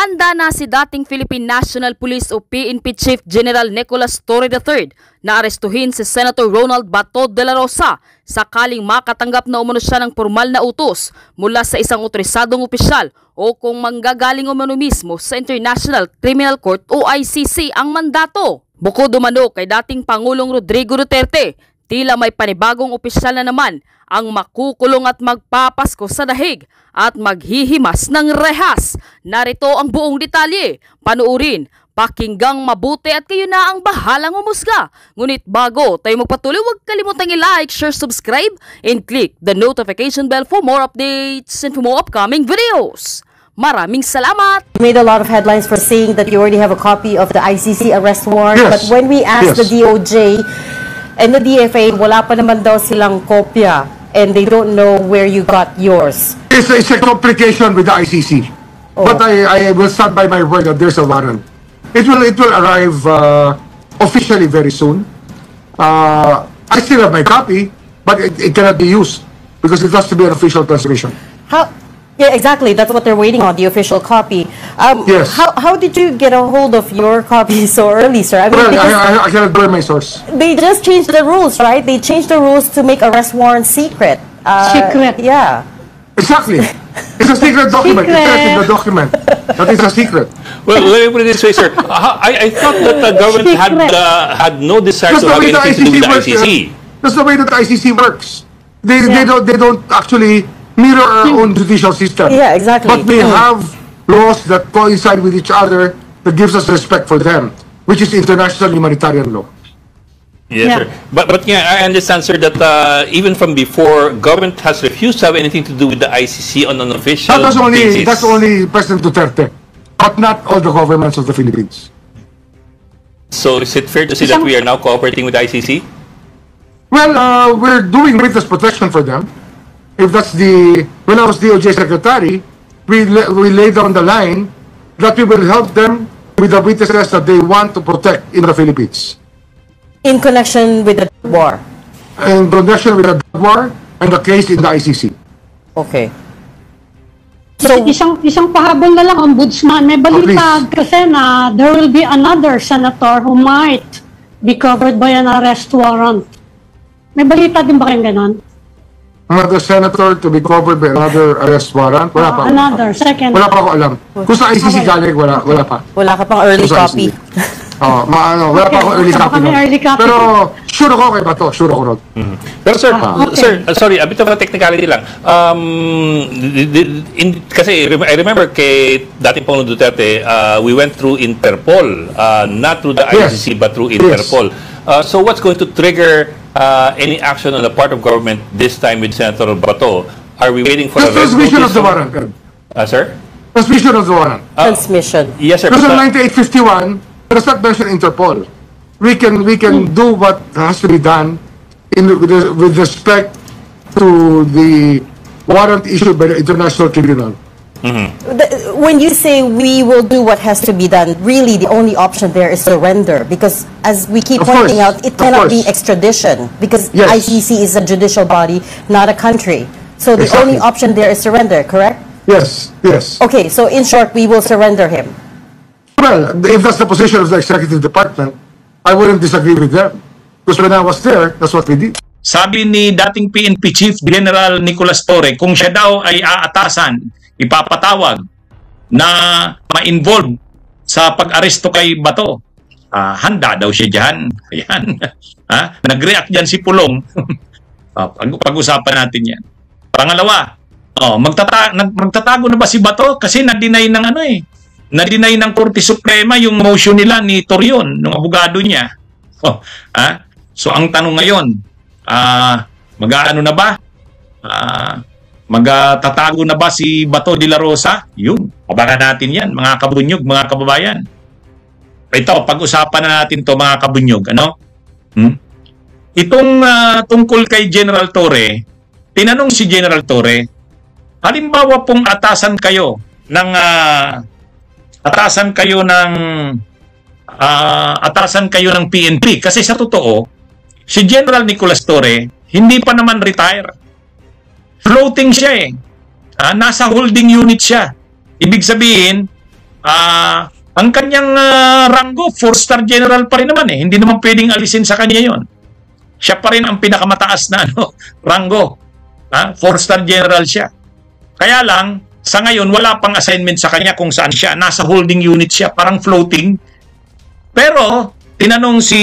Handa na si dating Philippine National Police o PNP Chief General Nicolas Torre III na arestuhin si Senator Ronald Bato de la Rosa sakaling makatanggap na umano siya ng formal na utos mula sa isang otorisadong opisyal o kung manggagaling umano mismo sa International Criminal Court o ICC ang mandato. Bukod umano kay dating Pangulong Rodrigo Duterte, tila may panibagong opisyal na naman ang makukulong at magpapasko sa dahig at maghihimas ng rehas. Narito ang buong detalye. Panuurin, pakinggang mabuti at kayo na ang bahalang umusga. Ngunit bago tayo magpatuloy, huwag kalimutang i-like, share, subscribe, and click the notification bell for more updates and for more upcoming videos. Maraming salamat! You made a lot of headlines for saying that you already have a copy of the ICC arrest warrant. Yes. But when we asked Yes. the DOJ and the DFA, wala pa naman daw silang kopya and they don't know where you got yours. It's a complication with the ICC. Oh. But I will stand by my word that there's a warrant. It will arrive officially very soon. I still have my copy, but it cannot be used because it has to be an official transmission. How? Yeah, exactly. That's what they're waiting on, the official copy. Yes. How did you get a hold of your copy so early, sir? I mean, Well, because I cannot burn my source. they just changed the rules, right? They changed the rules to make arrest warrants secret. Secret. Yeah. Exactly. It's a secret document. It says in the document that it's a secret. Well, let me put it this way, sir. I thought that the government had no desire That's to the have way the anything to do with the works. ICC. That's the way that the ICC works. They don't actually mirror our own judicial system. Yeah, exactly. But we have laws that coincide with each other that gives us respect for them, which is international humanitarian law. Yes, Yeah. sir. But yeah, I understand, sir, that even from before, government has refused to have anything to do with the ICC on an official basis. That's only President Duterte, but not all the governments of the Philippines. So is it fair to say that we are now cooperating with the ICC? Well, we're doing witness protection for them. If that's when I was DOJ Secretary, we laid down the line that we will help them with the witnesses that they want to protect in the Philippines. In connection with the war. In connection with the war and the case in the ICC. Okay. So, isang pahabol na lang, Ombudsman. May balita kasi na there will be another senator who might be covered by an arrest warrant. May balita din ba kayong ganon? Another senator to be covered by another arrest warrant? Wala pa. Another, second. Wala pa ako alam. Kung sa ICC galing, wala pa. Wala ka pang early Kung sa copy. ICC. Wala pa akong early copy. Early copy. Pero sure ako kay Bato, sure ako ron. Pero sir, okay. sir, sorry, a bit of a technicality lang. Kasi I remember kay dating Pangulong Duterte, we went through Interpol, not through the ICC but through Interpol. So what's going to trigger any action on the part of government this time with Senator Bato? Are we waiting for The transmission of the warrant. Sir? Transmission of the warrant. Transmission. Yes, sir. Because in 9851, does not mention Interpol. We can do what has to be done with respect to the warrant issued by the International Tribunal. When you say we will do what has to be done, really the only option there is surrender, because as we keep Of pointing course, out, it of cannot be course. extradition because Yes. ICC is a judicial body, not a country. So the Exactly. only option there is surrender, correct? Yes, yes. Okay, so in short, we will surrender him. Well, if that's the position of the executive department, I wouldn't disagree with them. Because when I was there, that's what we did. Sabi ni dating PNP Chief General Nicolas Torre, kung siya daw ay aatasan, ipapatawag na ma-involve sa pag-aresto kay Bato, handa daw siya dyan. Ayan. Nag-react dyan si Pulong. Pag-usapan natin yan. Pangalawa, magtatago na ba si Bato? Kasi na-deny ng na-deny ng Korte Suprema yung motion nila ni Torion, ng abogado niya. So ang tanong ngayon, mag-aano na ba? Magtatago na ba si Bato de la Rosa? Yun, abangan natin yan, mga kabunyog, mga kababayan. Ito, pag-usapan na natin to mga kabunyog. Itong tungkol kay General Torre, tinanong si General Torre, halimbawa pong atasan kayo ng PNP, kasi sa totoo si General Nicolas Torre hindi pa naman retire, floating siya nasa holding unit siya. Ibig sabihin ang kanyang ranggo, 4-star general pa rin naman eh. Hindi naman pwedeng alisin sa kanya yon. Siya pa rin ang pinakamataas na ranggo. 4-star general siya. Kaya lang, sa ngayon, wala pang assignment sa kanya kung saan siya. Nasa holding unit siya, parang floating. Pero, tinanong si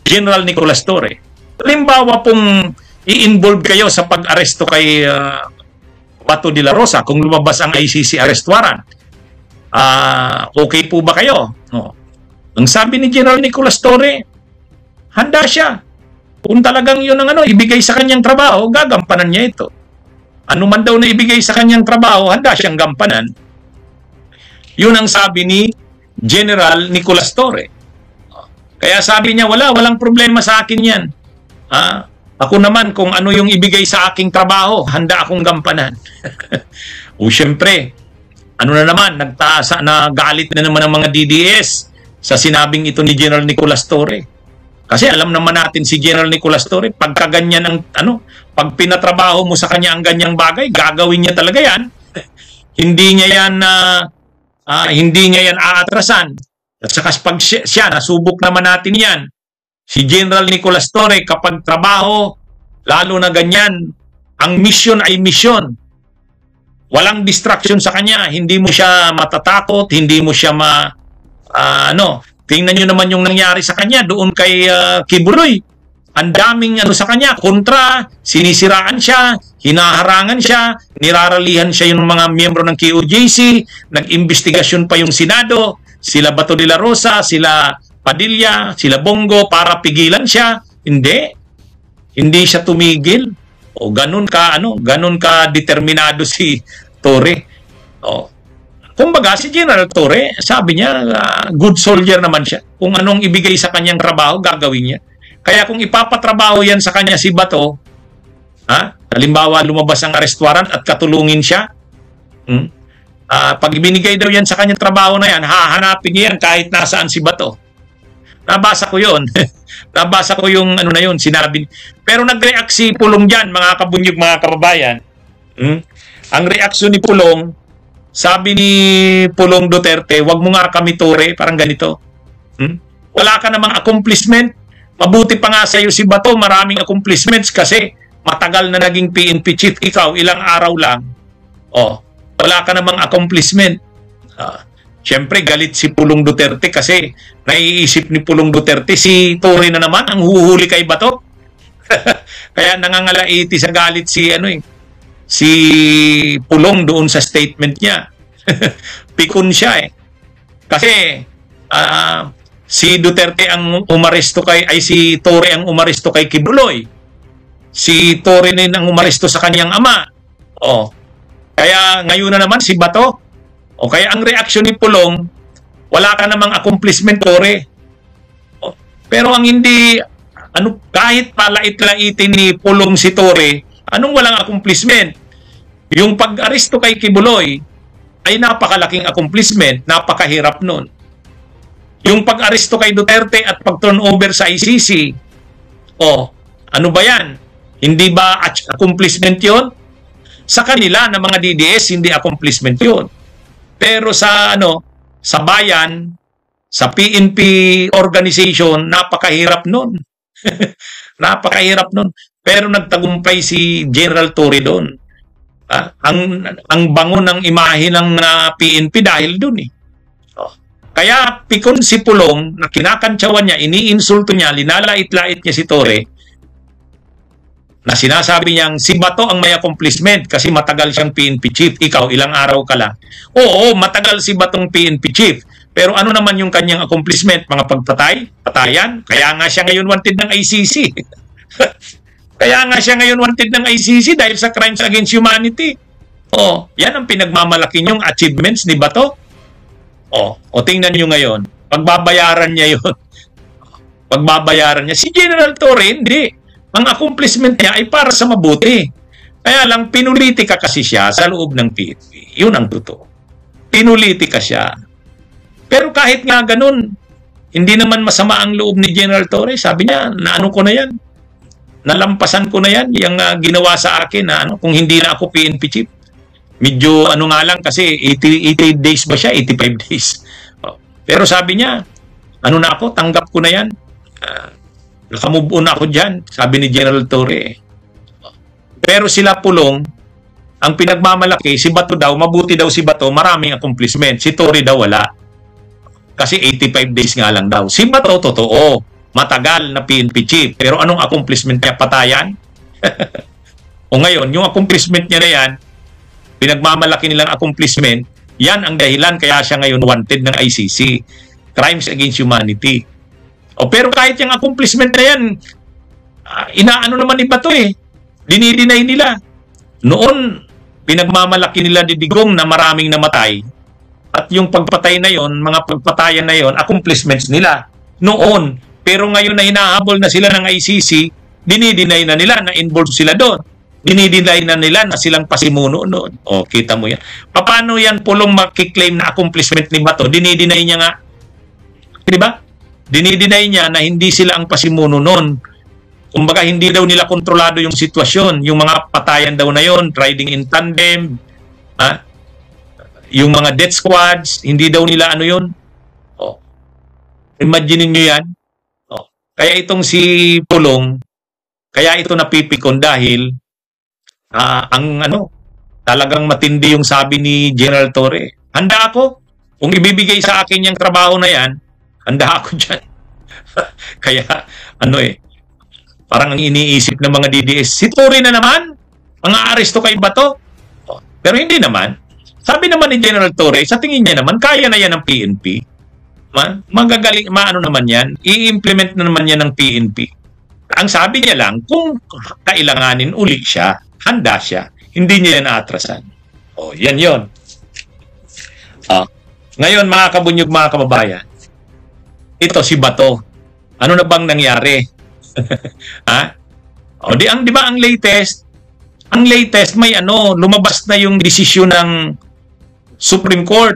General Nicolas Torre, halimbawa pong i-involve kayo sa pag-aresto kay Bato de la Rosa kung lumabas ang ICC arrest warrant. Okay po ba kayo? Ang sabi ni General Nicolas Torre, handa siya. Kung talagang yun ang ibigay sa kanyang trabaho, gagampanan niya ito. Ano man daw na ibigay sa kanyang trabaho, handa siyang gampanan. Yun ang sabi ni General Nicolas Torre. Kaya sabi niya, walang problema sa akin yan. Ako naman, kung ano yung ibigay sa aking trabaho, handa akong gampanan. O syempre, ano na naman, nagalit na naman ang mga DDS sa sinabing ito ni General Nicolas Torre. Kasi alam naman natin si General Nicolas Torre, pagka ganyan pag pinatrabaho mo sa kanya ang ganyang bagay, gagawin niya talaga yan. Hindi niya yan aatrasan. At saka pag siya, nasubok naman natin yan. Si General Nicolas Torre, kapag trabaho, lalo na ganyan, ang mission ay mission. Walang distraction sa kanya. Hindi mo siya matatakot, hindi mo siya tingnan nyo naman yung nangyari sa kanya doon kay Kibuloy. Ang daming sa kanya, kontra, sinisiraan siya, hinaharangan siya, niraralihan siya yung mga miyembro ng QJC, nag-investigasyon pa yung Senado, sila Bato de la Rosa, sila Padilla, sila Bongo, para pigilan siya. Hindi siya tumigil. O ganun ka determinado si Torre. Kumbaga, si General Torre, sabi niya, good soldier naman siya. Kung anong ibigay sa kanyang trabaho, gagawin niya. Kaya kung ipapatrabaho yan sa kanya si Bato, halimbawa lumabas ang arrest warrant at katulungin siya, pag ibinigay daw yan sa kanyang trabaho na yan, hahanapin niya yan kahit nasaan si Bato. Nabasa ko yun. Nabasa ko yung sinabi. Pero nag-react si Pulong dyan, mga kabunyog, mga kababayan. Ang reaksyon ni Pulong, sabi ni Pulong Duterte, wag mo nga kami Torre, parang ganito. Wala ka namang accomplishment. Mabuti pa nga sa'yo si Bato, maraming accomplishments kasi matagal na naging PNP chief. Ikaw, ilang araw lang. Wala ka namang accomplishment. Siyempre, galit si Pulong Duterte kasi naiisip ni Pulong Duterte, si Torre na naman ang huhuli kay Bato. Kaya nangangalaiti sa galit si Pulong doon sa statement niya. Pikon siya eh. Kasi si Duterte ang umaresto si Torre ang umaresto kay Kibuloy. Si Torre din ang umaresto sa kanyang ama. Kaya ngayon na naman si Bato. Kaya ang reaksyon ni Pulong, wala ka namang accomplishment, Torre. Pero ang hindi, kahit palait-laitin ni Pulong si Torre, anong walang accomplishment? Yung pag-aresto kay Kibuloy ay napakalaking accomplishment, napakahirap nun. Yung pag-aresto kay Duterte at pag-turnover sa ICC, ano ba yan? Hindi ba accomplishment yun? Sa kanila na mga DDS, hindi accomplishment yun. Pero sa bayan, sa PNP organization, napakahirap nun. Napakahirap nun. Pero nagtagumpay si General Torre doon. Ang bango ng imahe ng PNP dahil doon eh. Kaya pikon si Pulong na kinakantsawan niya, iniinsulto niya, linalait-lait niya si Torre, na sinasabi niyang si Bato ang may accomplishment kasi matagal siyang PNP chief. Ikaw, ilang araw ka lang. Oo, matagal si Batong PNP chief. Pero ano naman yung kanyang accomplishment? Mga patayan? Kaya nga siya ngayon wanted ng ICC. Kaya nga siya ngayon wanted ng ICC dahil sa crimes against humanity. Yan ang pinagmamalaki niyong achievements ni Bato. Tingnan niyo ngayon. Pagbabayaran niya yun. Pagbabayaran niya. Si General Torre, hindi. Ang accomplishment niya ay para sa mabuti. Kaya lang, pinulitika kasi siya sa loob ng PNP. Yun ang totoo. Pinulitika siya. Pero kahit nga ganun, hindi naman masama ang loob ni General Torre. Sabi niya, naano ko na yan. Nalampasan ko na yan, yung ginawa sa akin na kung hindi na ako PNP chief. Medyo ano nga lang kasi 80 days ba siya? 85 days. Pero sabi niya, ano na ako, tanggap ko na yan. Nakamove on ako dyan, sabi ni General Torre. Pero sila Pulong, ang pinagmamalaki, si Bato daw, mabuti daw si Bato, maraming accomplishment. Si Torre daw wala. Kasi 85 days nga lang daw. Si Bato, totoo, matagal na PNP chief. Pero anong accomplishment niya? Patayan? O ngayon, yung accomplishment niya na yan, pinagmamalaki nilang accomplishment, yan ang dahilan kaya siya ngayon wanted ng ICC. Crimes against humanity. Pero kahit yung accomplishment na yan, inaano naman iba to eh. Dinidinay nila. Noon, pinagmamalaki nila ni Digong na maraming namatay. At yung pagpatay na yon, mga pagpatayan na yon, accomplishments nila. Noon. Pero ngayon na hinahabol na sila ng ICC, dinidinay na nila na involved sila doon. Dinidinay na nila na silang pasimuno noon. Kita mo yan. Paano yan Pulong makiklaim na accomplishment ni Bato? Dinidinay niya nga. Diba? Dinidinay niya na hindi sila ang pasimuno noon. Kumbaga, hindi daw nila kontrolado yung sitwasyon. Yung mga patayan daw na yon, riding in tandem, yung mga death squads, hindi daw nila ano yun. Imagine nyo yan. Kaya itong si Pulong, kaya ito napipikon dahil talagang matindi yung sabi ni General Torre. Handa ako. Kung ibibigay sa akin yung trabaho na yan, handa ako dyan. Kaya, parang ang iniisip ng mga DDS, si Torre na naman, mga aresto kay Bato. Pero hindi naman. Sabi naman ni General Torre, sa tingin niya naman, kaya na yan ng PNP. Magagaling, maano naman yan, i-implement na naman yan ng PNP. Ang sabi niya lang, kung kailanganin uli siya, handa siya. Hindi niya yan naatrasan. Yan yon. Ngayon, mga kabunyog, mga kababayan, ito si Bato. Ano na bang nangyari? Di ba ang latest? Ang latest may lumabas na yung desisyon ng Supreme Court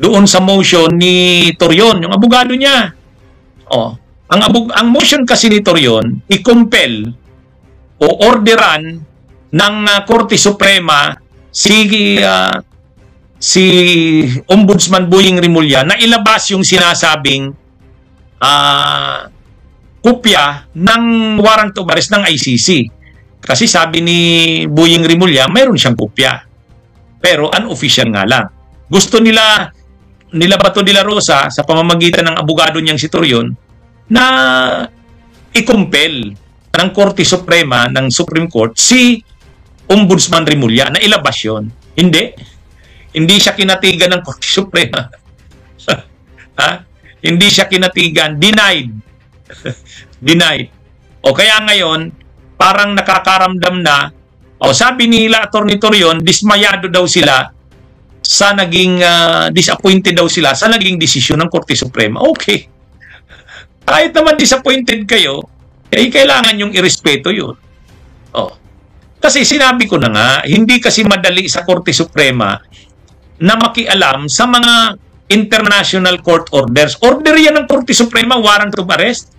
doon sa motion ni Torion, yung abogado niya. Ang motion kasi ni Torion, i-compel o orderan ng Korte Suprema si Ombudsman Boying Rimulya na ilabas yung sinasabing kopya ng warrant of arrest ng ICC. Kasi sabi ni Boying Rimulya, mayroon siyang kopya. Pero unofficial nga lang. Gusto nila Bato de la Rosa sa pamamagitan ng abogado niyang si Torion na i-compel ng Korte Suprema ng Supreme Court si Ombudsman Rimulya na ilabas yun. Hindi siya kinatigan ng Korte Suprema. Hindi siya kinatigan. Denied. Kaya ngayon, parang nakakaramdam na, sabi nila Atty. Torion, dismayado daw sila sa naging, disappointed daw sila sa naging desisyon ng Korte Suprema. Okay. Kahit naman disappointed kayo, kailangan yung irespeto yun. Kasi sinabi ko na nga, hindi kasi madali sa Korte Suprema na makialam sa mga international court orders. Order yan ng Korte Suprema, warrant of arrest.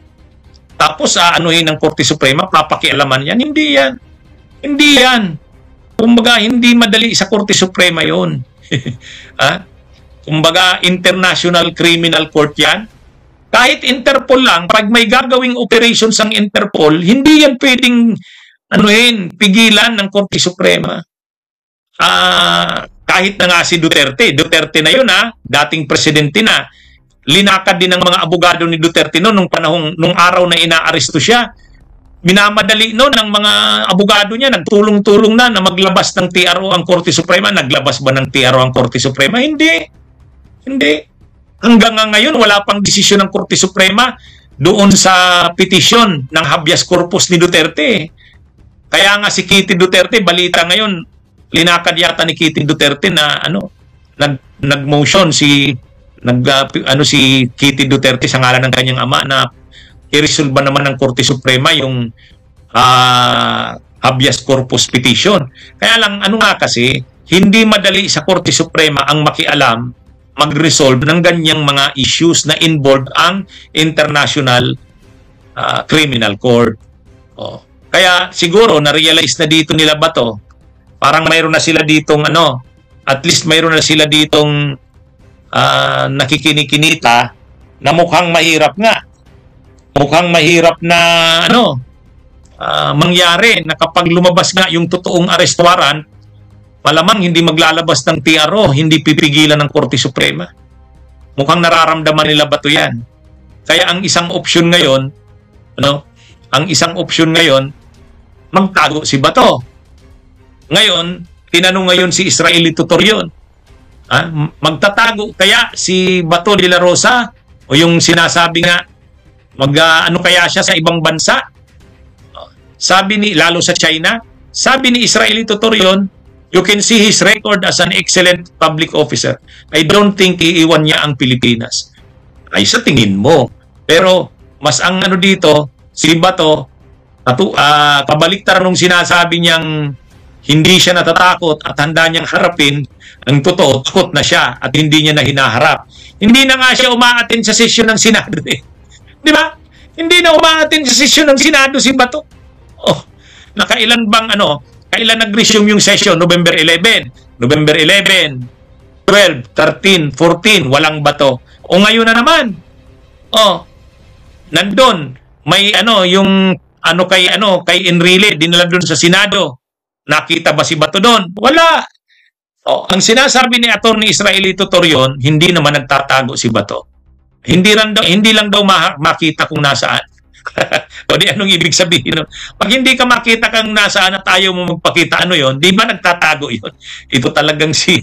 Tapos aanuhin ng Korte Suprema, papakialaman yan. Hindi yan. Kumbaga, hindi madali sa Korte Suprema yun. Kumbaga, International Criminal Court yan. Kahit Interpol lang, pag may gagawing operations ang Interpol, hindi yan pwedeng pigilan ng Korte Suprema. Kahit na nga si Duterte na yun dating presidente na, linakad din ng mga abogado ni Duterte nung araw na inaaresto siya. Minamadali ng mga abogado niya, nagtulong-tulong na maglabas ng TRO ang Korte Suprema. Naglabas ba ng TRO ang Korte Suprema? Hindi. Hanggang ngayon, wala pang desisyon ng Korte Suprema doon sa petisyon ng habeas corpus ni Duterte. Kaya nga si Kitty Duterte, balita ngayon, linakad yata ni Kitty Duterte na nag-motion si Kitty Duterte sa ngalan ng kanyang ama na i-resolve naman ng Korte Suprema yung habeas corpus petition. Kaya lang, kasi, hindi madali sa Korte Suprema ang makialam, mag-resolve ng ganyang mga issues na involved ang International Criminal Court. Kaya siguro, na-realize na dito nila Bato, parang mayroon na sila ditong at least mayroon na sila ditong nakikinikinita na mukhang mahirap nga. Mukhang mahirap na mangyari na kapag lumabas nga yung totoong arrest warrant, malamang hindi maglalabas ng TRO, hindi pipigilan ng Korte Suprema. Mukhang nararamdaman nila ba ito yan? Kaya ang isang opsyon ngayon, magtago si Bato. Ngayon, tinanong ngayon si Israeli Tutor yun. Magtatago kaya si Bato de la Rosa o yung sinasabi nga kaya siya sa ibang bansa? Lalo sa China, sabi ni Israeli Tutor yun, you can see his record as an excellent public officer. I don't think iiwan niya ang Pilipinas. Ay sa tingin mo. Pero mas ang dito, si Bato, kabaliktaran nung sinasabi niyang hindi siya natatakot at handa niyang harapin, ang totoo, takot na siya at hindi niya na hinaharap. Hindi na nga siya umaattend sa sesyon ng Senado eh. Di ba? Hindi na umaattend sa sesyon ng Senado si Bato. Nakailan bang kailan nag-resume yung session? November 11, November 11, 12, 13, 14, walang Bato. O ngayon na naman. Nandun, may yung kay Enrile, dinala doon sa Senado. Nakita ba si Bato doon? Wala. Ang sinasabi ni Atty. Israeli Tutor yun, hindi naman nagtatago si Bato. Hindi lang daw makita kung nasaan. O di anong ibig sabihin? Pag hindi ka makita kung nasaan at ayaw mo magpakita yun, di ba nagtatago yun? Ito talagang si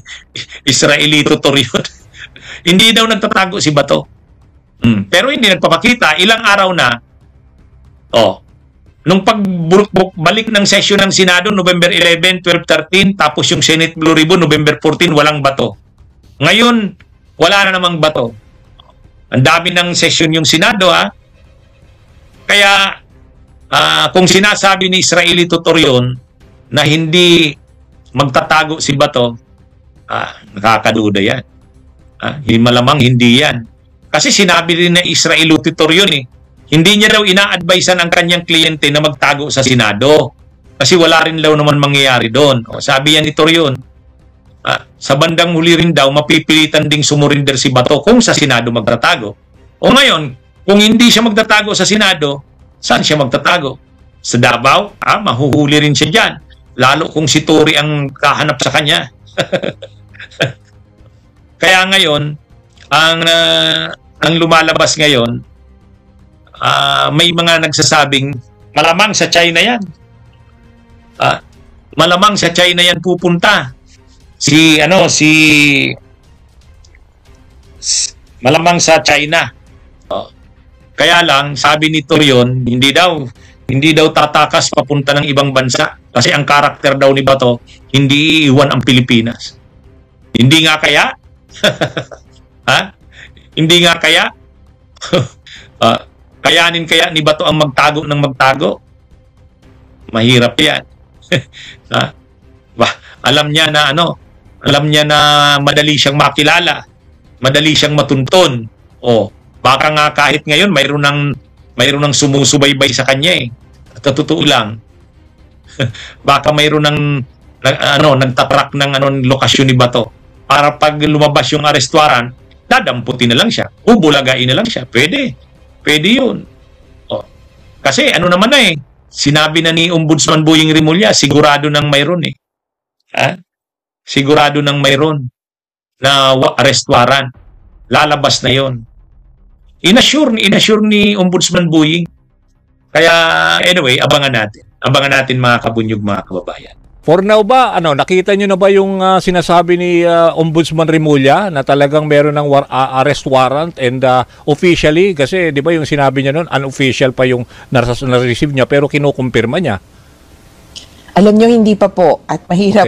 Israeli Tutor yun. Hindi daw nagtatago si Bato. Pero hindi nagpapakita. Ilang araw na, nung pagbalik ng session ng Senado, November 11, 12, 13, tapos yung Senate Blue Ribbon, November 14, walang Bato. Ngayon, wala na namang Bato. Ang dami ng session yung Senado, Kaya, kung sinasabi ni Israeli Tutor yun, na hindi magtatago si Bato, nakakaduda yan. Malamang hindi yan. Kasi sinabi rin na Israeli Tutor yun Hindi niya daw ina-advisean ang kanyang kliyente na magtago sa Senado. Kasi wala rin daw naman mangyayari doon. Sabi yan ni Torion, sa bandang huli rin daw, mapipilitan ding sumurinder si Bato kung sa Senado magtatago. O ngayon, kung hindi siya magtatago sa Senado, saan siya magtatago? Sa Davao? Mahuhuli rin siya dyan. Lalo kung si Tory ang kahanap sa kanya. Kaya ngayon, ang lumalabas ngayon, may mga nagsasabing malamang sa China yan. Malamang sa China yan pupunta. Malamang sa China. Kaya lang, sabi ni Torion, hindi daw tatakas papunta ng ibang bansa kasi ang karakter daw ni Bato, hindi iiwan ang Pilipinas. Hindi nga kaya? Hindi nga kaya? Kayanin kaya ni Bato ang magtago ng magtago? Mahirap yan. Alam niya na madali siyang makilala, madali siyang matunton. Baka nga kahit ngayon mayroon ng sumusubaybay sa kanya Totoo lang. Baka mayroon ng nagtatrack ng lokasyon ni Bato para pag lumabas yung arrest warrant, dadamputin na lang siya. Bulagain na lang siya. Pwede yun. Kasi naman sinabi na ni Ombudsman Boying Rimulya, sigurado nang mayroon Sigurado nang mayroon na arrest warrant. Lalabas na yon. Inassure ni Ombudsman Boying. Kaya anyway, abangan natin mga kabunyog, mga kababayan. For now ba, nakita nyo na ba yung sinasabi ni Ombudsman Rimulya na talagang meron ng arrest warrant and officially, kasi di ba yung sinabi niya noon, unofficial pa yung na-receive niya pero kinukumpirma niya? Alam nyo, hindi pa po at mahirap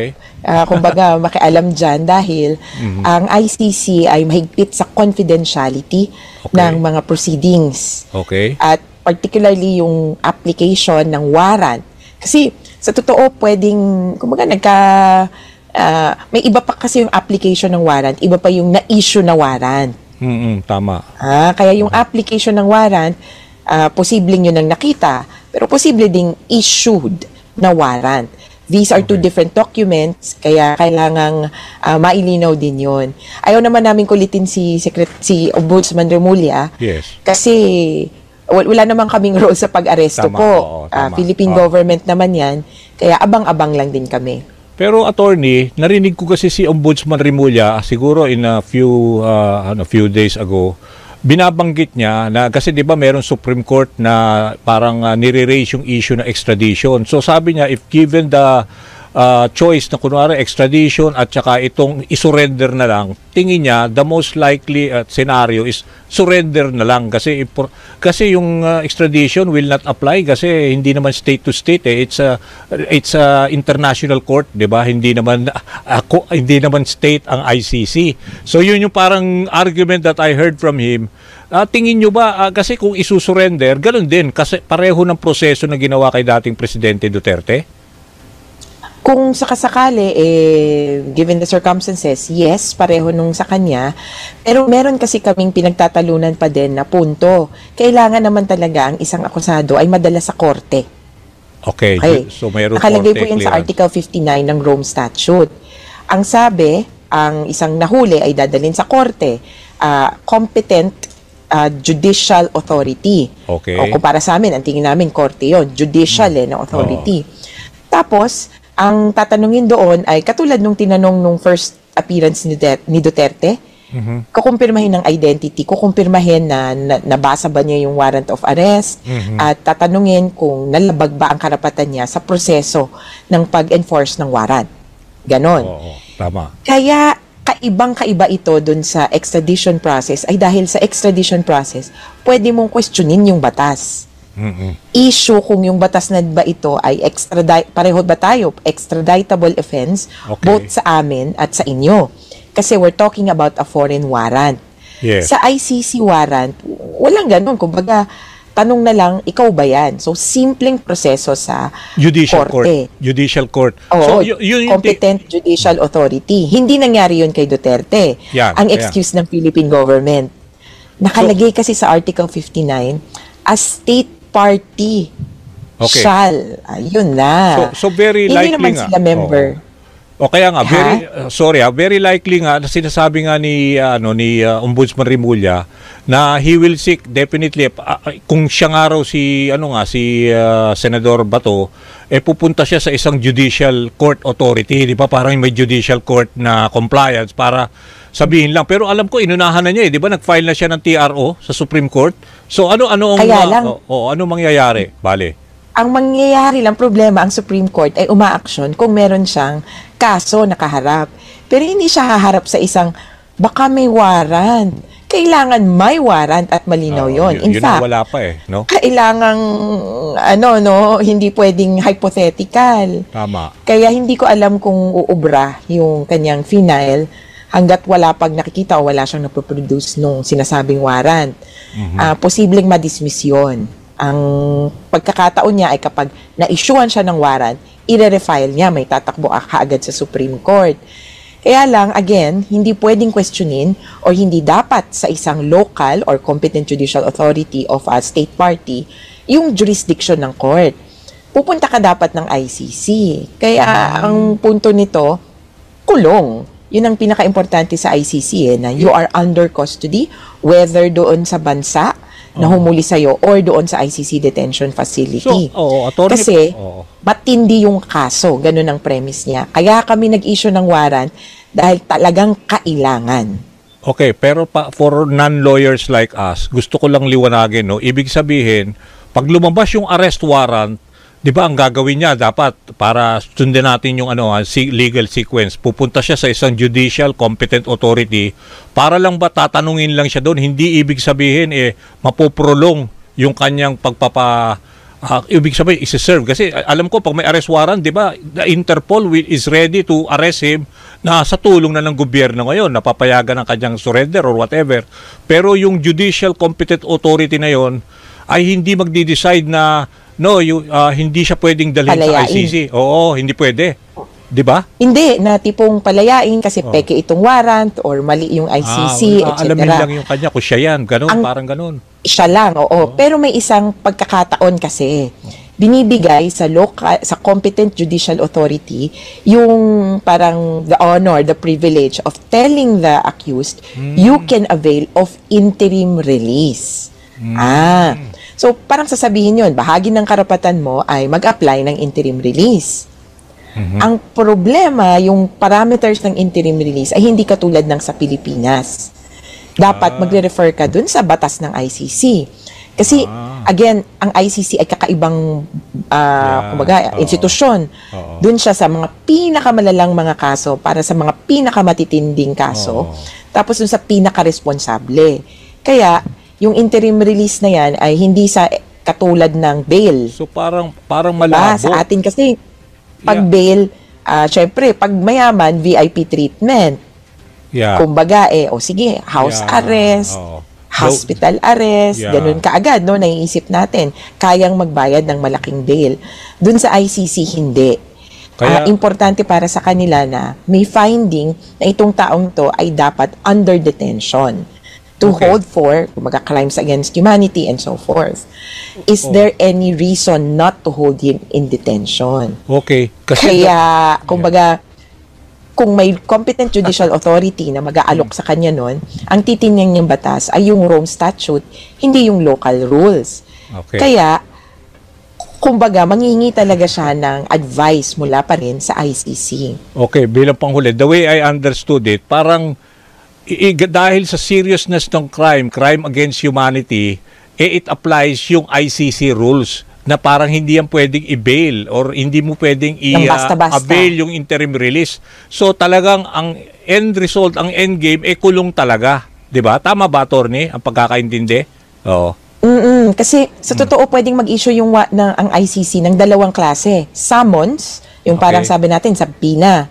kumbaga makialam dyan dahil ang ICC ay mahigpit sa confidentiality ng mga proceedings. At particularly yung application ng warrant. Kasi sa totoo, pwedeng, kumbaga may iba pa kasi yung application ng warrant, iba pa yung na-issue na warrant. Tama. Kaya yung application ng warrant, posibleng yun ang nakita, pero posible ding issued na warrant. These are two different documents, kaya kailangang mailinaw din yon. Ayaw naman namin kulitin si Ombudsman Remulla. Yes. Kasi wala naman kaming role sa pag-aresto Tama, po. oo, tama. Philippine government naman yan, kaya abang-abang lang din kami. Pero attorney, narinig ko kasi si Ombudsman Remulla siguro in a few days ago, binabanggit niya na kasi 'di ba mayroong Supreme Court na parang nire-raise yung issue ng extradition. So sabi niya if given the choice na kunwari extradition at saka itong isurrender na lang, tingin niya the most likely scenario is surrender na lang kasi yung extradition will not apply kasi hindi naman state to state it's a international court, 'di ba? Hindi naman state ang ICC. So yun yung parang argument that I heard from him. Tingin nyo ba kasi kung isusurrender, ganun din kasi pareho ng proseso na ginawa kay dating Presidente Duterte? Kung sakasakali, given the circumstances, yes, pareho nung sa kanya. Pero meron kasi kaming pinagtatalunan pa din na punto. Kailangan naman talaga ang isang akusado ay madala sa korte. Okay. So mayroon nakalagay korte po yan clearance. sa Article 59 ng Rome Statute. Ang sabi, ang isang nahuli ay dadalhin sa korte. Competent judicial authority. Okay. O kung para sa amin, ang tingin namin korte yon, judicial na authority. Tapos, ang tatanungin doon ay katulad nung tinanong nung first appearance ni Duterte, kukumpirmahin ng identity, kukumpirmahin na nabasa ba niya yung warrant of arrest, at tatanungin kung nalabag ba ang karapatan niya sa proseso ng pag-enforce ng warrant. Ganon. Oo, tama. Kaya kaibang-kaiba ito dun sa extradition process ay dahil sa extradition process, pwede mong questionin yung batas. Issue kung yung batas na ba ito ay pareho ba tayo, extraditable offense, both sa amin at sa inyo. Kasi we're talking about a foreign warrant. Yes. Sa ICC warrant, walang ganun. Kumbaga, tanong na lang, ikaw ba yan? So, simpleng proseso sa Judicial korte. court. Judicial court. Oo, So, yun competent judicial authority. Hindi nangyari yun kay Duterte. Yan, Ang excuse ng Philippine government. Nakalagay kasi sa Article 59, as state party shall. Ayun na. So very Hindi likely naman nga. sila member. O kaya nga very likely nga na sinasabi nga ni Ombudsman Remulla na he will seek definitely kung siya nga raw si Senador Bato pupunta siya sa isang judicial court authority, di ba? Parang may judicial court na compliance para sabihin lang. Pero alam ko inunahan na niya, di ba? Nag-file na siya ng TRO sa Supreme Court. So ano mangyayari? Bale. Ang mangyayari lang problema, ang Supreme Court ay umaaksyon kung meron siyang kaso nakaharap. Pero hindi siya haharap sa isang baka may warrant. Kailangan may warrant at malinaw yon. In fact, wala pa no? Kailangang hindi pwedeng hypothetical. Tama. Kaya hindi ko alam kung uubra yung kanyang final hanggat wala pag nakikita o wala siyang napoproduce nung sinasabing warrant. Posibleng ma-dismiss yun. Ang pagkakataon niya ay kapag na-issuean siya ng warrant, i-refile niya, may tatakbo kaagad sa Supreme Court. Kaya lang, again, hindi pwedeng questionin or hindi dapat sa isang local or competent judicial authority of a state party yung jurisdiction ng court. Pupunta ka dapat ng ICC. Kaya ang punto nito, kulong. Yun ang pinaka-importante sa ICC na you are under custody, whether doon sa bansa na humuli sa'yo or doon sa ICC detention facility. Kasi matindi yung kaso, ganun ang premise niya. Kaya kami nag-issue ng warrant dahil talagang kailangan. Okay, pero for non-lawyers like us, gusto ko lang liwanagin, ibig sabihin, pag lumabas yung arrest warrant, di ba ang gagawin niya dapat para sundin natin yung legal sequence, pupunta siya sa isang judicial competent authority para lang ba tatanungin lang siya doon, hindi ibig sabihin mapoprolong yung kanyang ibig sabihin isi-serve kasi alam ko pag may arrest warrant, di ba, the Interpol is ready to arrest him na sa tulong na ng gobyerno ngayon, napapayagan ng kanyang surrender or whatever. Pero yung judicial competent authority na yon ay hindi magdi-decide na hindi siya pwedeng dalhin sa ICC. Oo, hindi pwede. Di ba? Hindi, na tipong palayain kasi peke itong warrant or mali yung ICC, etc. Alamin lang yung kanya kung siya yan. Ganun, parang ganun. Siya lang, oo. Pero may isang pagkakataon kasi. binibigay sa sa competent judicial authority yung parang the honor, the privilege of telling the accused, you can avail of interim release. So parang sasabihin yun, bahagi ng karapatan mo ay mag-apply ng interim release. Ang problema, yung parameters ng interim release ay hindi katulad ng sa Pilipinas. Dapat magre-refer ka dun sa batas ng ICC. Kasi, again, ang ICC ay kakaibang institusyon. Dun siya sa mga pinakamalalang mga kaso para sa mga pinakamatitinding kaso. Tapos dun sa pinaka-responsable. Kaya, yung interim release na yan ay hindi sa katulad ng bail. So parang malabo. Sa atin kasi, pag bail, syempre, pag mayaman, VIP treatment. Kumbaga, sige, house arrest, hospital arrest, ganun kaagad, no? Naiisip natin, kayang magbayad ng malaking bail. Dun sa ICC, hindi. Kaya, importante para sa kanila na may finding na itong taong to ay dapat under detention to hold for, kumbaga, crimes against humanity and so forth. Is there any reason not to hold him in detention? Kaya, kumbaga, kung may competent judicial authority na mag-aalok sa kanya nun, ang titingnan niyang batas ay yung Rome Statute, hindi yung local rules. Kaya, kumbaga, mangingi talaga siya ng advice mula pa rin sa ICC. Bilang panghuli, the way I understood it, parang dahil sa seriousness ng crime against humanity, it applies yung ICC rules na parang hindi yan pwedeng i-bail or hindi mo pwedeng i-avail yung interim release. So talagang ang end result, ang end game, kulong talaga. Diba? Tama ba, attorney, ang pagkakaintindi? Oo. Kasi sa totoo pwedeng mag-issue yung ang ICC ng dalawang klase. Summons, yung parang sabi natin, subpoena.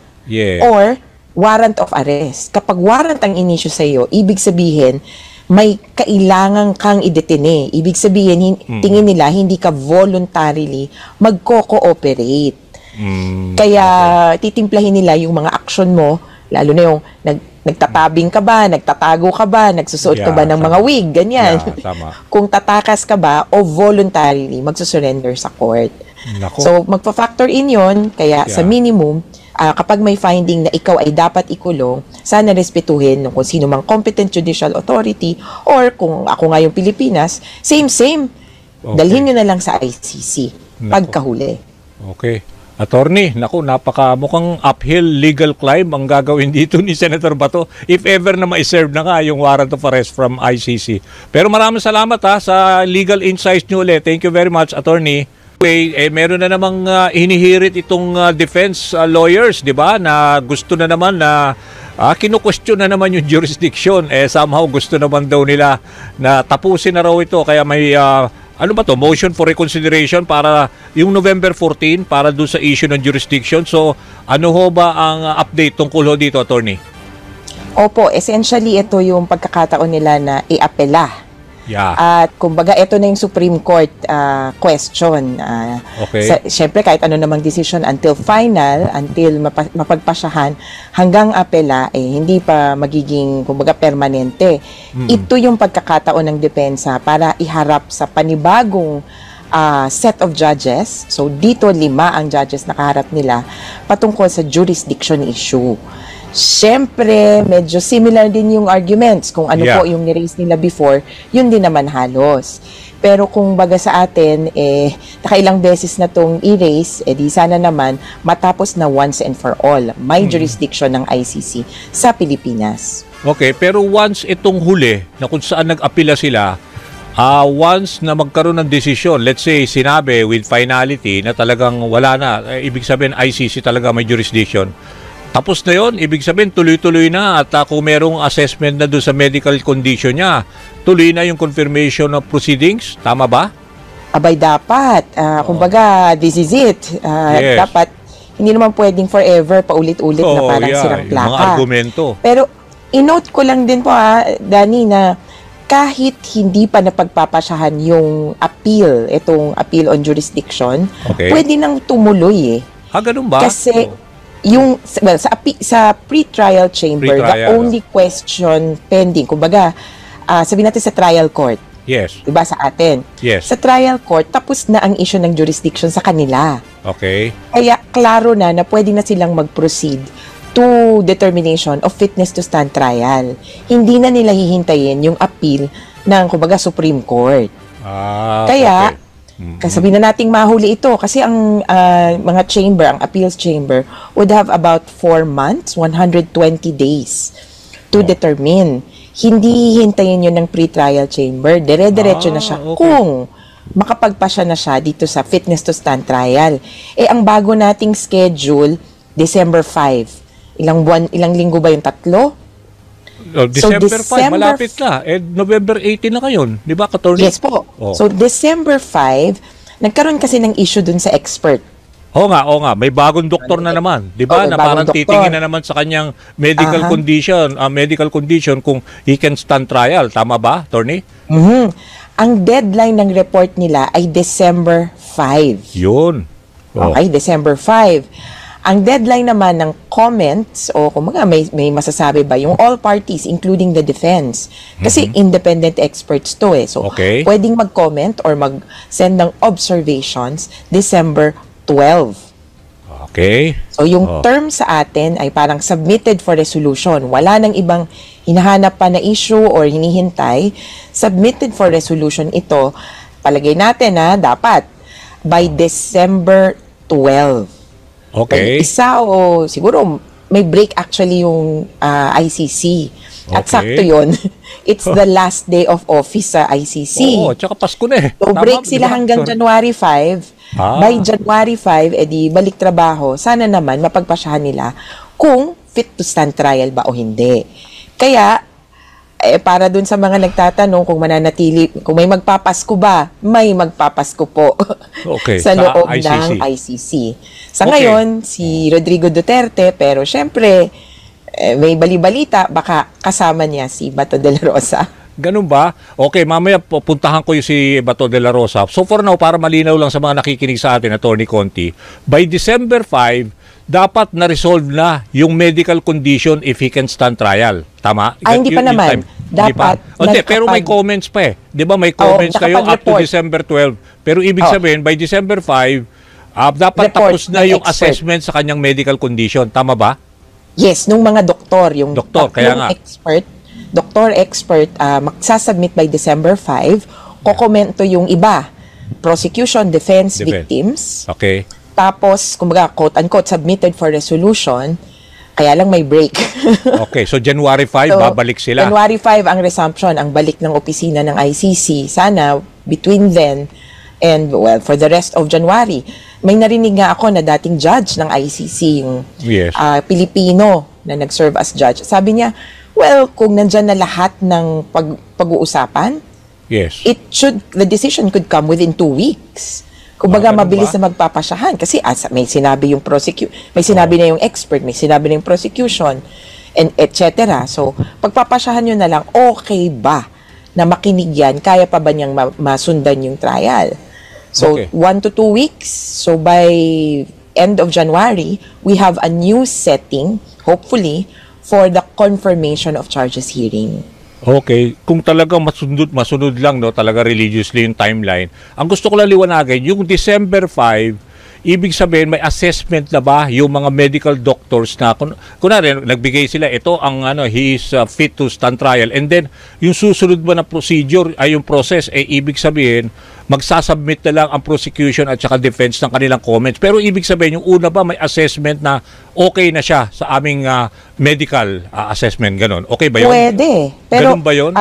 Or warrant of arrest. Kapag warrant ang in-issue sa iyo, ibig sabihin, may kailangan kang idetene. Ibig sabihin, tingin nila, hindi ka voluntarily magko-cooperate. Kaya, titimplahin nila yung mga action mo, lalo na yung nagtatabing ka ba, nagtatago ka ba, nagsusuot ka ba ng mga wig, ganyan. Kung tatakas ka ba o voluntarily magsusurrender sa court. So, magpa-factor in yon, kaya sa minimum, kapag may finding na ikaw ay dapat ikulong, sana respetuhin kung sino mang competent judicial authority or kung ako nga yung Pilipinas, same. Dalhin nyo na lang sa ICC pagkahuli. Attorney, mukhang uphill legal climb ang gagawin dito ni Senator Bato if ever na ma-serve na nga yung warrant of arrest from ICC. Pero maraming salamat sa legal insights nyo ulit. Thank you very much, Attorney. Meron na namang hinihirit itong defense lawyers, di ba, na gusto na naman na kinu-question na naman yung jurisdiction. Somehow gusto naman daw nila na tapusin na raw ito. Kaya may, motion for reconsideration para yung November 14 para doon sa issue ng jurisdiction. So, ano ho ba ang update tungkol dito, Attorney? Opo, essentially ito yung pagkakataon nila na i-apela. At kumbaga, ito na yung Supreme Court question. Siyempre, kahit ano namang decision until final, until mapagpasyahan, hanggang apela, hindi pa magiging, kumbaga, permanente. Ito yung pagkakataon ng depensa para iharap sa panibagong set of judges. So, dito 5 ang judges na kaharap nila patungkol sa jurisdiction issue. Siyempre, medyo similar din yung arguments. Kung ano po yung niraise nila before, yun din naman halos. Pero kung baga sa atin, nakailang beses na itong i-raise, di sana naman matapos na once and for all. May jurisdiction ng ICC sa Pilipinas. Pero once itong huli, na kung saan nag-apila sila, once na magkaroon ng desisyon, let's say sinabi with finality na talagang wala na, ibig sabihin ICC talaga may jurisdiction. Tapos na yon, ibig sabihin tuloy-tuloy na at kung merong assessment na doon sa medical condition niya, tuloy na yung confirmation of proceedings, tama ba? Abay dapat, kumbaga this is it. Dapat, hindi naman pwedeng forever paulit-ulit na parang sirang plaka. Mga argumento. Pero, inote ko lang din po Danny, na kahit hindi pa napagpapasyahan yung appeal, itong appeal on jurisdiction, pwede nang tumuloy ganun ba? Kasi, yung sa pre-trial chamber, the only question pending, kumbaga, sabi natin sa trial court, Yes. Diba sa atin? Yes. Sa trial court, tapos na ang issue ng jurisdiction sa kanila. Okay. Kaya klaro na pwede na silang mag-proceed to determination of fitness to stand trial. Hindi na nila hihintayin yung appeal ng, kumbaga, Supreme Court. Kaya, sabihin na nating mahuli ito kasi ang mga chamber, ang appeals chamber would have about 4 months, 120 days to determine. Hindi hintayin yun ng pre-trial chamber. Dire-diretso na siya kung makapagpasya na siya dito sa fitness to stand trial. Ang bago nating schedule, December 5. Ilang linggo ba yung 3? December 5, malapit na. November 18 na ngayon. Di ba, Attorney? Yes po. So, December 5, nagkaroon kasi ng issue dun sa expert. Oo nga. May bagong doktor na naman. Di ba? Na parang titingin na naman sa kanyang medical condition kung he can stand trial. Tama ba, Attorney? Ang deadline ng report nila ay December 5. Yun. Okay, December 5. Ang deadline naman ng comments, o kumaga may masasabi ba, yung all parties, including the defense. Kasi independent experts to So, pwedeng mag-comment or mag-send ng observations December 12. Okay. So, yung term sa atin ay parang submitted for resolution. Wala nang ibang hinahanap pa na issue or hinihintay. Submitted for resolution ito, palagay natin dapat by December 12. Okay. Isa o siguro may break actually yung ICC. At sakto yun. It's the last day of office sa ICC. Oo, tsaka Pasko na So, break sila hanggang January 5. By January 5, edi balik trabaho. Sana naman mapagpasyahan nila kung fit to stand trial ba o hindi. Kaya, para dun sa mga nagtatanong kung mananatili, kung may magpapasko ba, may magpapasko po sa loob ng ICC. Sa ngayon, si Rodrigo Duterte, pero syempre, may bali-balita, baka kasama niya si Bato de la Rosa. Ganun ba? Okay, mamaya pupuntahan ko yung si Bato de la Rosa. So for now, para malinaw lang sa mga nakikinig sa atin, Attorney Conti, by December 5, dapat na-resolve na yung medical condition if he can stand trial. Tama? Hindi pa naman. Dapat. Hindi, pero may comments pa Di ba may comments kayo up to December 12. Pero ibig sabihin, by December 5, dapat tapos na yung assessment sa kanyang medical condition. Tama ba? Yes, nung mga doktor. Yung kaya nga. Doctor-expert, magsasubmit by December 5, kokomento yung iba. Prosecution, defense, victims. Okay. Tapos, kumbaga, quote-unquote, submitted for resolution, kaya lang may break. Okay, so January 5, babalik sila. January 5 ang resumption, ang balik ng opisina ng ICC. Sana, between then and, well, for the rest of January. May narinig nga ako na dating judge ng ICC, yung Pilipino na nag-serve as judge. Sabi niya, well, kung nandyan na lahat ng pag-uusapan, the decision could come within 2 weeks. Kumbaga, mabilis na magpapasyahan. Kasi may sinabi yung may sinabi na yung expert, may sinabi na yung prosecution, and etc. So, pagpapasyahan nyo na lang, okay ba na makinig yan? Kaya pa ba niyang masundan yung trial? So, 1 to 2 weeks. So, by end of January, we have a new setting, hopefully, for the confirmation of charges hearing. Okay, kung talagang masunod lang, talaga religiously yung timeline. Ang gusto ko lang liwanagin, yung December 5, ibig sabihin may assessment na ba yung mga medical doctors na kunwari nagbigay sila ito ang he is fit to stand trial, and then yung susunod ba na procedure ay yung process ibig sabihin magsasubmit na lang ang prosecution at saka defense ng kanilang comments. Pero ibig sabihin, yung una ba may assessment na okay na siya sa aming medical assessment, ganun? Okay ba yun? Pwede. Pero, ganun ba yun?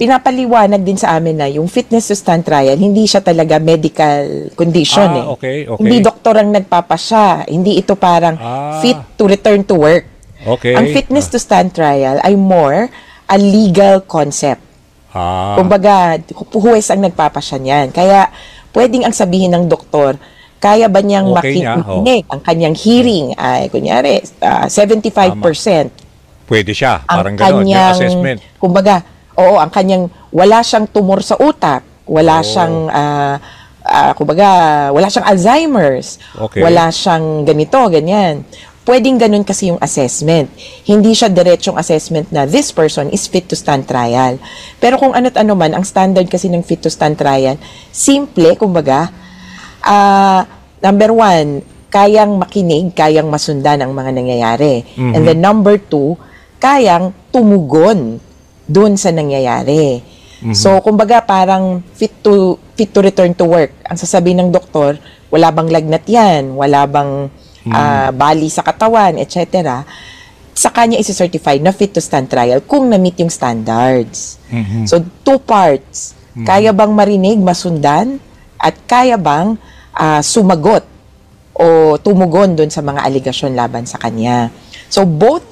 pinapaliwanag din sa amin na yung fitness to stand trial, hindi siya talaga medical condition. Okay. Hindi doktor ang nagpapasya. Hindi ito parang fit to return to work. Okay. Ang fitness to stand trial ay more a legal concept. Kumbaga, huwes ang nagpapasya niyan. Kaya, pwedeng ang sabihin ng doktor, kaya ba niyang makinig ang kanyang hearing ay, kunyari, 75%. Pwede siya, parang gano'n, yung assessment. Kumbaga, ang kanyang, wala siyang tumor sa utak, wala siyang, kumbaga, wala siyang Alzheimer's, wala siyang ganito, ganyan. pwedeng ganun kasi yung assessment. Hindi siya diretsong assessment na this person is fit to stand trial. Pero kung ano't ano man, ang standard kasi ng fit to stand trial, simple, kumbaga, number 1, kayang makinig, kayang masundan ang mga nangyayari. And then number 2, kayang tumugon dun sa nangyayari. So, kumbaga, parang fit to return to work. Ang sasabihin ng doktor, wala bang lagnat yan, wala bang bali sa katawan, etc. Sa kanya isi-certify na fit to stand trial kung na-meet yung standards. So, 2 parts. Kaya bang marinig, masundan, at kaya bang sumagot o tumugon dun sa mga aligasyon laban sa kanya. So, both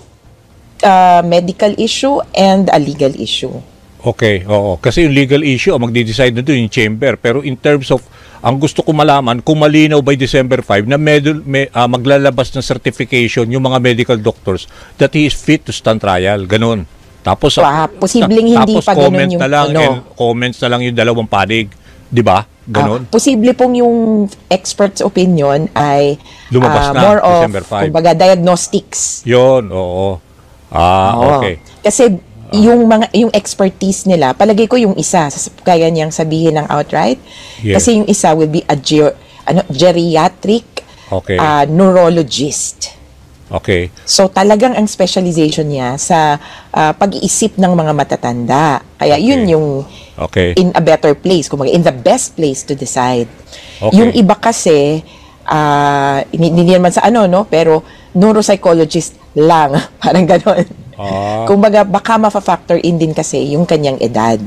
medical issue and a legal issue. Okay, oo. Kasi yung legal issue, magdi-decide na doon yung chamber. Pero in terms of, ang gusto ko malaman, kung malinaw by December 5 na maglalabas ng certification yung mga medical doctors that he is fit to stand trial. Ganon. Tapos, posibleng hindi pa ganun yung comments na lang yung dalawang panig. Di ba? Ganon. Posible pong yung expert's opinion ay lumabas na, more of, December 5. kumbaga, diagnostics. Yun, oo. Okay. Kasi yung expertise nila, palagay ko yung isa, kaya niyang sabihin ng outright. Yes. Kasi yung isa will be a geriatric neurologist. Okay. So talagang ang specialization niya sa pag-iisip ng mga matatanda. Kaya yun yung in a better place, kumbaga in the best place to decide. Yung iba kasi, hindi naman sa pero neuropsychologist lang, parang gano'n. Kumbaga, baka ma-factor in din kasi yung kanyang edad.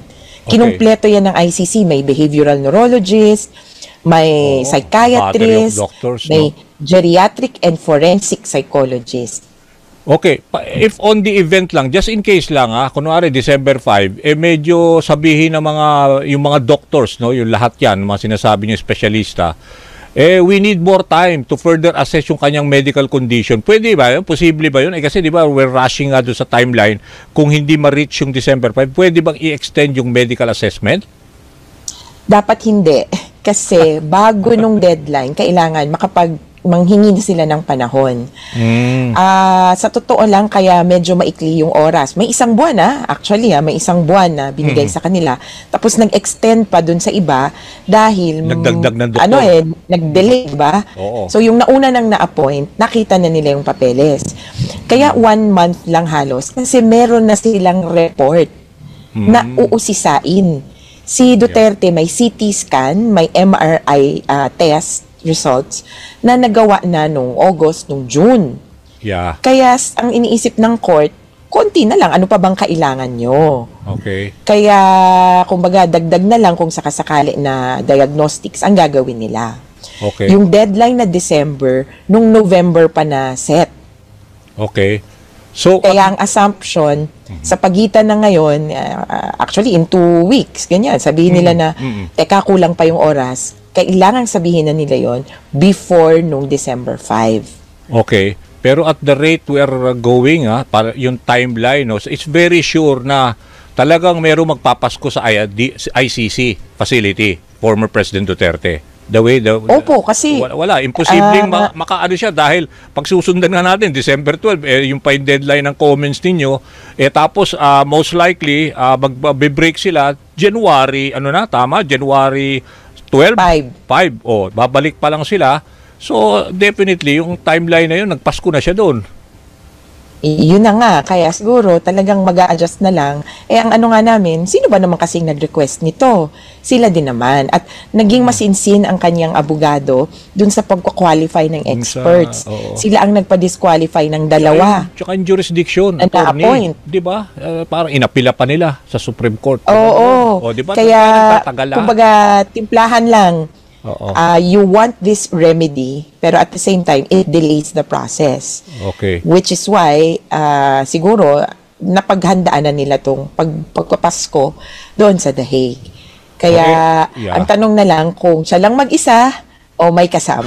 Kinumpleto yan ng ICC. May behavioral neurologist, may psychiatrist, doctors, may geriatric and forensic psychologist. Okay. If on the event lang, just in case lang, kunwari December 5, medyo sabihin ng yung mga doctors, yung lahat yan, mga sinasabi niyo espesyalista, we need more time to further assess yung kanyang medical condition. Pwede ba yun? Posible ba yun? Kasi di ba we're rushing doon sa timeline. Kung hindi ma-reach yung December 5, pwede bang i-extend yung medical assessment? Dapat hindi. Kasi bago nung deadline, kailangan manghingi na sila ng panahon. Sa totoo lang, kaya medyo maikli yung oras. May isang buwan actually may isang buwan na binigay sa kanila. Tapos nag-extend pa dun sa iba dahil nagdagdag ng doktor. Nag-delay, ba? So yung nauna nang na-appoint, nakita na nila yung papeles. Kaya 1 month lang halos kasi meron na silang report na uusisain. Si Duterte may CT scan, may MRI test results na nagawa na nung August, nung June. Kaya ang iniisip ng court, konti na lang, ano pa bang kailangan nyo? Kaya, kumbaga, dagdag na lang kung sakasakali na diagnostics ang gagawin nila. Yung deadline na December, nung November pa na set. So, kaya ang assumption, sa pagitan na ngayon, actually in 2 weeks, ganyan, sabihin nila na, teka, kulang pa yung oras, kailangan sabihin na nila yon before nung December 5. Pero at the rate we are going, para yung timeline, it's very sure na talagang merong magpapasko sa ICC facility, former President Duterte. Opo, kasi wala, imposibleng makaano siya dahil pag susundan nga natin December 12 yung pa yung deadline ng comments ninyo tapos most likely magbe-break sila January January 12 5 babalik pa lang sila, so definitely yung timeline na yun nagpasko na siya doon. Yun na nga, kaya siguro talagang mag-a-adjust na lang. Ang ano nga namin, sino ba naman kasing nag-request nito? Sila din naman. At naging masinsin ang kanyang abogado dun sa pagka-qualify ng experts. Sila ang nagpa-disqualify ng dalawa. Tsaka yung jurisdiction. Na-appoint. Diba? Parang inapila pa nila sa Supreme Court. Diba? Kaya, kumbaga, timplahan lang. You want this remedy, pero at the same time, it delays the process. Which is why, siguro, napaghandaan na nila itong pagpapasko doon sa The Hague. Kaya, ang tanong na lang kung siya lang mag-isa o may kasama.